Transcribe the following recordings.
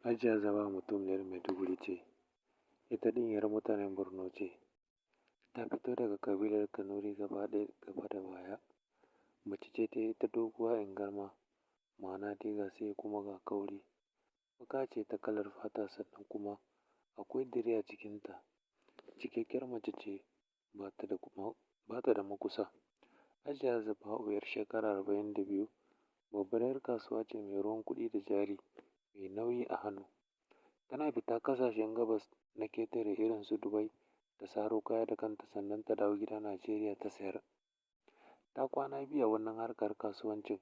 Hajiya Zama mutumiyar Maiduguri ce, ita ɗin 'yar mutanen Borno ce, ta fito daga ƙabilar Kanuri gaba da baya. Mace ce ta ita doguwa ingarma, ma'ana dai ga sai kuma ga kauri. Baƙa ce ta kalar fata sannan kuma akwai diri a cikinta. Cikakkiyar mace ce ba ta da makusa. Hajiya Zaba'u 'yar shekara 42, babbar 'yar kasuwa ce mai ruwan kuɗi da jari mai nauyi a hannu. Tana fita ƙasashen gabas na ƙetare irin su Dubai ta saro kaya da kanta sannan ta dawo gida Najeriya ta sayar. Ta kwana biyu a wannan harkar kasuwancin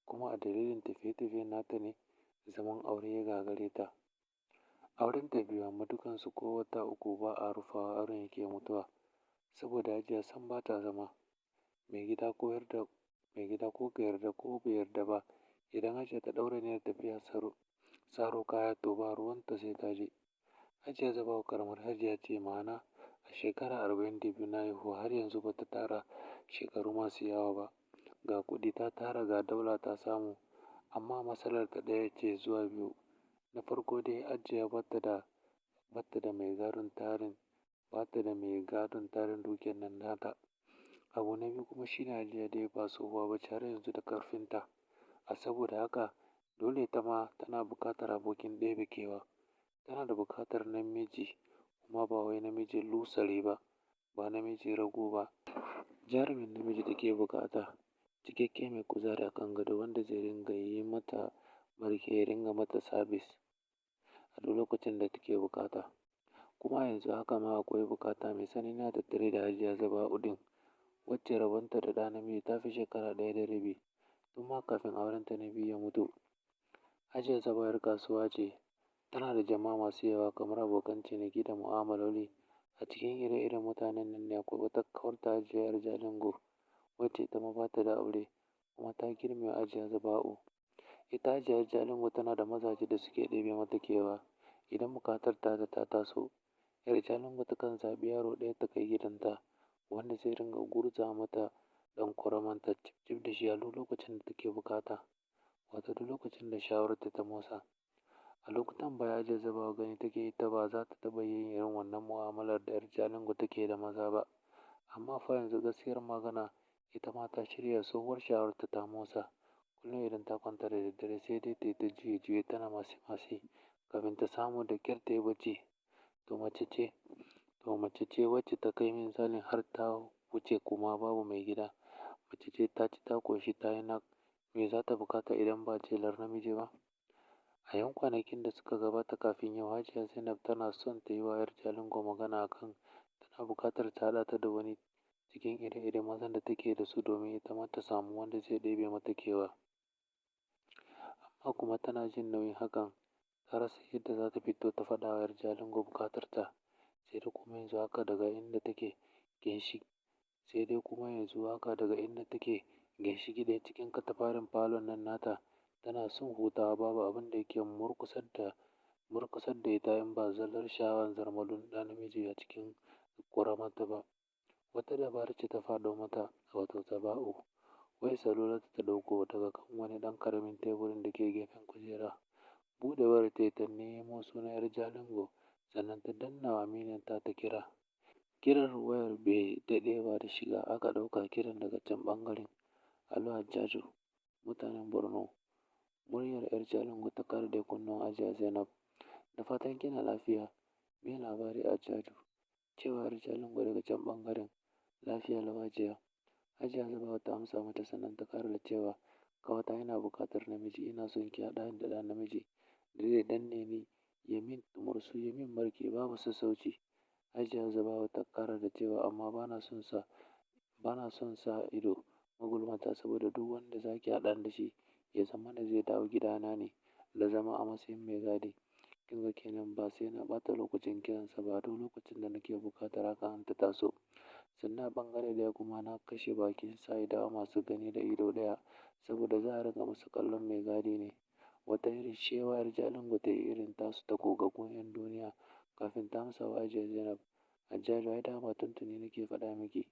kuma a dalilin tafiye-tafiyen nata ne zaman aure ya gagare ta. Auren ta biyu amma dukansu ko wata uku ba a rufawa auren yake mutuwa saboda Hajiya sam ba ta zama. Mai gida ko ka yarda ko bai yarda ba, idan Hajiya ta ɗaura niyyar tafiya saro kaya to ba ruwanta sai ta je. Hajiya Zaba'u ƙaramar Hajiya ce, ma'ana a shekara 42 na haihuwa har yanzu ba ta tara shekaru masu yawa ba. Ga kuɗi ta tara, ga daula ta samu, amma matsalar ta ɗaya ce zuwa biyu. Na farko dai Hajiya ba ta da mai gadon tarin dukiyar nan nata. Abu na biyu kuma shine Hajiya dai ba tsohuwa ba ce har yanzu da ƙarfinta. A saboda haka dole ita ma tana buƙatar abokin ɗebe kewa. Tana da buƙatar namiji kuma ba wai namiji lusare ba, ba namiji rago ba. Jarumin namiji take buƙata, cikakke mai kuzari a kan gado wanda zai ringa yi mata barke ya ringa mata sabis a duk lokacin da take buƙata. Kuma yanzu haka ma akwai buƙata mai tsanani a tattare da Hajiya Zaba'u ɗin, wacce rabonta da ɗa namiji ta fi shekara 1 da rabi tun ma kafin aurenta na biyu ya mutu. Hajiya Zaba'u 'yar kasuwa ce, tana da jama'a masu yawa kamar abokan ciniki da mu'amaloli. A cikin ire-iren mutanen nan ne akwai wata ƙawarta Hajiya 'yar Jalingo, wacce ita ma ba ta da aure kuma ta girme Hajiya Zaba'u. Ita Hajiya 'yar Jalingo tana da mazaje da suke ɗebe mata kewa. Idan buƙatar ta taso, 'yar Jalingo takan zaɓi yaro ɗaya ta kai gidanta wanda zai ringa gurza mata ɗan ƙoramanta cif da shi a duk lokacin da take buƙata, wato duk lokacin da shawararta ta motsa. A lokutan baya Hajiya Zaba'u gani take ita ba za ta taɓa yin irin wannan mu'amalar da 'yar Jalingo take da maza ba. Amma fa yanzu gaskiyar magana ita ma ta shirya, tsohuwar shawararta ta motsa. Kullum idan ta kwanta da daddare sai dai ta yi ta juye-juye tana mace kafin ta samu da ƙyar ta yi bacci. To mace ce wacce ta kai minzalin har ta wuce kuma babu mai gida. Mace ce ta ci ta ƙoshi ta yi nak, me za ta buƙata idan ba jelar namiji ba? A 'yan kwanakin da suka gabata kafin yau, Hajiya Zainab tana son ta yi wa 'yar Jalingo magana a kan tana buƙatar ta haɗa ta da wani cikin ire-iren mazan da take da su domin ita ma ta samu wanda zai ɗebe mata kewa. Amma kuma tana jin nauyin hakan, ta rasa yadda za ta fito ta faɗa wa 'yar Jalingo buƙatarta. Sai dai kuma yanzu haka daga inda take ginshiƙi ɗaya cikin katafaren falon nan nata, tana son hutawa. Babu abin da yake murƙusar da ita in ba zallar sha'awar zarmalun ɗa namiji a cikin ƙoramanta ba. Wata dabara ce ta faɗo mata, wato Zaba'u. Wai salularta ta ɗauko daga kan wani ɗan ƙaramin teburin da ke gefen kujera. Buɗe wayar ta yi ta nemo sunan 'yar Jalingo sannan ta danna wa aminiyarta ta kira. Kirar wayar bai daɗe ba da shiga, aka ɗauka kiran daga can ɓangaren. Alo Hajjaju, mutanen Borno. Muryar 'yar Jalingo ta karɗe kunnen Hajiya Zainab. Da fatan kina lafiya. Me labari Hajjaju? Cewa 'yar Jalingo daga can ɓangaren. Lafiya lau Hajiya. Hajiya Zaba'u ta amsa mata sannan ta ƙara da cewa ƙawata yana buƙatar namiji, ina son ki haɗa ni da ɗa namiji da zai danne ni, ya min mursu, ya min marke babu sassauci. Hajiya Zaba'u ta ƙara da cewa amma bana son sa ido magulmata saboda duk wanda za ki haɗa ni da shi ya zamana zai dawo gidana ne da zama a matsayin mai gadi. Kin ga kenan ba sai na ɓata lokacin kiransa ba duk lokacin da nake buƙatar hakan ta taso. Sannan a ɓangare ɗaya kuma na kashe bakin sa'idawa masu gani da ido ɗaya saboda za a riƙa musu kallon mai gadi ne. Wata irin shewa 'yar Jalingo ta yi irin tasu ta gogaggun 'yan duniya kafin ta amsa wa Hajiya Zainab. Hajjaju ai dama tuntuni nake faɗa miki,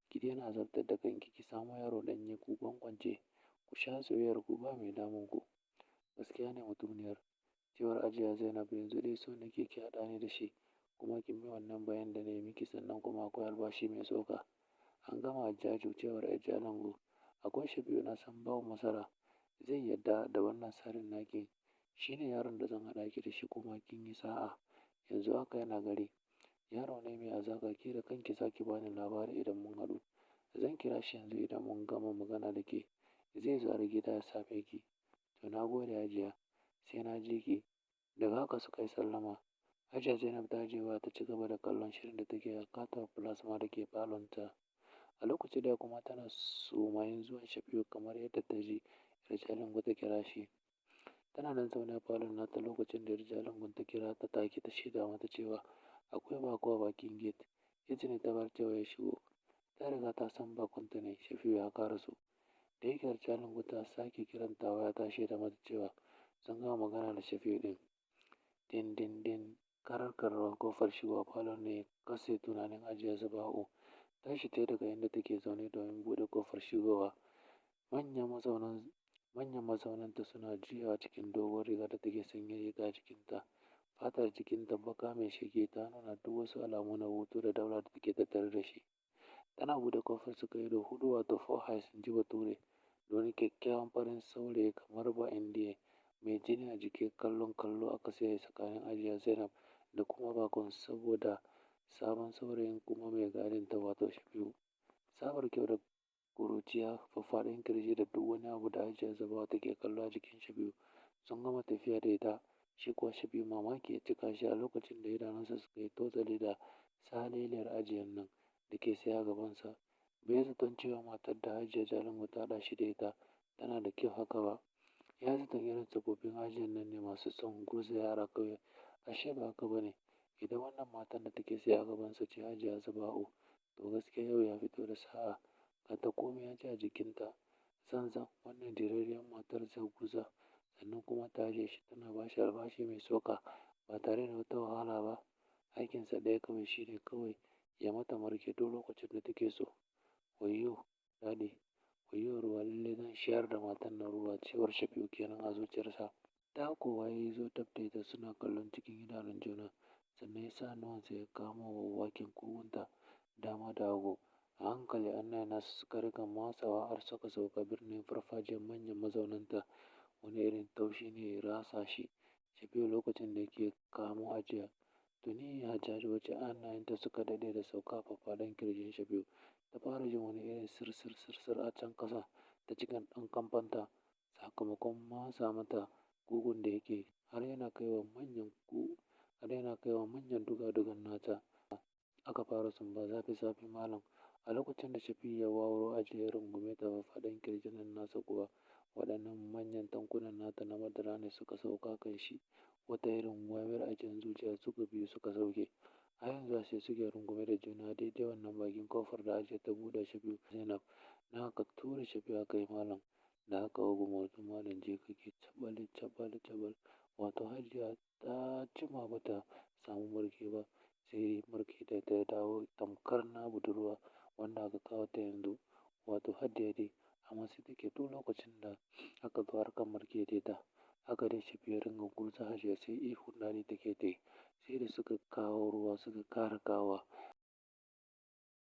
ki daina azabtar da kanki, ki samo yaro ɗanye ku gwankwance, ku sha soyayyar ku ba mai damun ku. Gaskiya ne mutumiyar, cewar Hajiya Zainab yanzu dai so nake ki haɗa ni da shi kuma kin bi wannan bayan da na yi miki sannan kuma akwai albashi mai tsoka. An gama Hajjaju cewar ‘yar Jalingo. Akwai Shafi'u na san babu matsala zai yarda da wannan tsarin naki. Shi ne yaron da zan haɗa ki da shi kuma kin yi sa'a. Yanzu haka yana gari. Yaro ne mai hazaka ke da kanki za ki bani labari idan mun haɗu. Zan kira shi yanzu idan mun gama magana da ke. Zai zo har gida ya same ki. To na gode Hajiya. Sai na ji ki. Daga haka suka yi sallama. Hajiya Zainab ta je waya ta ci gaba da kallon shirin da take a katon plasma da ke falonta. A lokaci ɗaya kuma tana sumayin zuwan Shafi'u kamar yadda ta ji ‘yar Jalingo ta kira shi. Tana nan zaune a falon nata lokacin da ‘yar Jalingo ta kira ta take ta shaida mata cewa akwai baƙo a bakin gate. Izini ta bar cewa ya shigo. Ta riga ta san baƙonta ne Shafi'u ya ƙaraso. Da yake ‘yar Jalingo ta sake kiranta waya ta shaida mata cewa sun gama magana da Shafi'u ɗin. Din din din karar kararrawar ƙofar shigowa falon ne ya katse tunanin Hajiya Zuba'u. Tashi ta yi daga inda take zaune domin buɗe ƙofar shigowa. Manyan mazaunanta suna juyawa cikin doguwar riga da take sanye a jikinta. Fatar jikinta baka mai sheki ta nuna duk wasu alamu na hutu da daula da take tattare da shi. Tana buɗe ƙofar suka ido huɗu wato four eyes in ji Bature. Da wani kyakkyawan farin saurayi kamar ba Indiya mai jini a jiki kallon kallo aka saya tsakanin Hajiya Zainab da kuma bakon saboda sabon saurayin kuma mai gadinta wato Shafi'u. Tsabar kyau da ƙuruciya, faffaɗan ƙirji da duk wani abu da Hajiya Zuba'u take kallo a jikin Shafi'u sun gama tafiya da ita. Shi kuwa Shafi'u mamaki ya cika shi a lokacin da idanunsa suka yi tozali da saleliyar Hajiyar nan da ke tsaye a gabansa. Bai zaton cewa matar da Hajiya Jalingo ta haɗa shi da ita tana da kyau haka ba. Ya zaton irin tsofaffin Hajiyar nan ne masu son gurza yara kawai. Ashe ba haka ba ne. Idan wannan matar da take tsaye a gabansa ce Hajiya Zuba'u, to gaskiya yau ya fito da sa'a. Ga ta komai ya ji a jikinta. Zanzan wannan dirarriyar matar zaguza sannan kuma ta ajiye shi tana ba shi albashi mai tsoka ba tare da wata wahala ba. Aikinsa ɗaya kawai shi ne kawai ya mata marke duk lokacin da take so. Wayyo daɗi, wayyo ruwa lallai zan shayar da matar nan ruwa cewar Shafi'u kenan a zuciyarsa. Ta kowa ya zo dab da ita suna kallon cikin idanun juna. Sannan ya sa hannuwansa ya kamo waken kugunta dama da hagu. A hankali hannayen nasa suka riƙa matsawa har suka sauka birnin farfajiyar manyan mazaunanta. Wani irin taushi ne ya ratsa shi. Shafi'u lokacin da yake kamo Hajiya. Tuni Hajjaju wacce hannayenta suka daɗe da sauka a faffaɗan ƙirjin Shafi'u. Ta fara jin wani irin sirsir a can ƙasa ta cikin ɗan kamfanta sakamakon matsa mata kugun da yake har yana kaiwa manyan duga-dugan nata. Aka fara sumba zafi malam. A lokacin da Shafi'u ya wawuro Hajiya ya rungume ta faffaɗan ƙirjin nan nasa kuwa waɗannan manyan tankunan nata na madara ne suka sauka kan shi. Wata irin wayar ajiyar zuciya suka biyu suka sauke. A yanzu sai suke rungume da juna daidai wannan bakin ƙofar da Hajiya ta buɗe Shafi'u Zainab. Na haka tura Shafi'u aka yi malam. Da haka umarci malam je kake cabal. Wato Hajiya ta jima ba ta samu marke ba. Sai marke da ta dawo tamkar na budurwa wanda aka kawo ta yanzu. Wato Hajiya dai amma sai take duk lokacin da aka zo harkar marke da ita. Haka dai Shafi'u ya ringa gurza Hajiya sai ihun daɗi take ta yi. Sai da suka kawo ruwa suka ƙara kawowa.